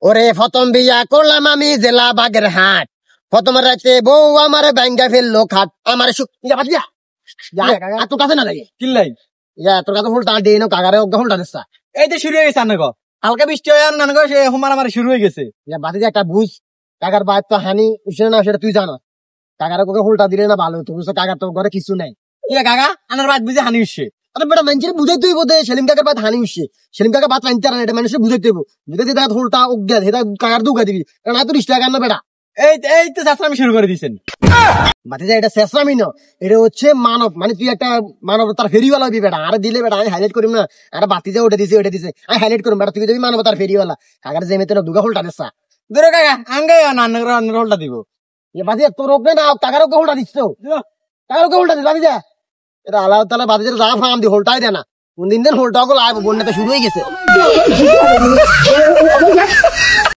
ওরে প্রথম বিয়া করলাম আমি জেলা বাগের হাট। প্রথম রাতে বউ আমার ব্যাঙ্গা ফেললো খাট আমার তোর কাছে না যাই কিল্লাই তোর কাছে হোলটা দিয়ে নো কাগারে হোলটা দিচ্ছা এই যে শুরু হয়ে গেছে আন্না গো হালকা বৃষ্টি হয় আর নানগো সে হুমার আমার শুরু হয়ে গেছে। বাতি যে একটা বুঝ কাকার বাদ তো হানি উঠছে না সেটা তুই জানো। কাকারে কোকে হোলটা দিলে না ভালো তো বুঝছো, কাকার তো ঘরে কিছু নাই। ইয়া কাকা আনার বাদ বুঝে হানি উঠছে। আরে বেটা মানুষের বুঝাই তুই বোধ সেলিম কাকার বাদ হানি উঠছে, সেলিম কাকা বাদ পাইতে এটা মানুষের বুঝাই তুই বুঝাই দেখা হোলটা অজ্ঞা সেটা কাকার দুগা দিবি কারণ এত রিস্টা কার না বেটা। এই তো চাষরামি শুরু করে দিয়েছেন। বাতিজা এটা শেষরামি না, এটা হচ্ছে মানব, মানে তুই একটা মানবতার ফেরিওয়ালা হবি বেটা। আর দিলে বেটা আমি হাইলাইট করিম না, আর বাতিজা ওটা দিছে আমি হাইলাইট করিম বেটা, তুই যদি মানবতার ফেরিওয়ালা কাকার যে মেতে দুগা হোলটা দিচ্ছা দূরে কাকা আঙ্গে নান্নার হোলটা দিব। বাতিজা তোর ওপরে না কাকার ওকে হোলটা দিচ্ছ, কাকার ওকে হোলটা দিস বাতিজা। এটা আল্লাহ তালা বাতিজা যা ফাম দি হোলটাই দেয় না, কোন দিন হোলটা গুলো বন্যাতে শুরু হয়ে গেছে।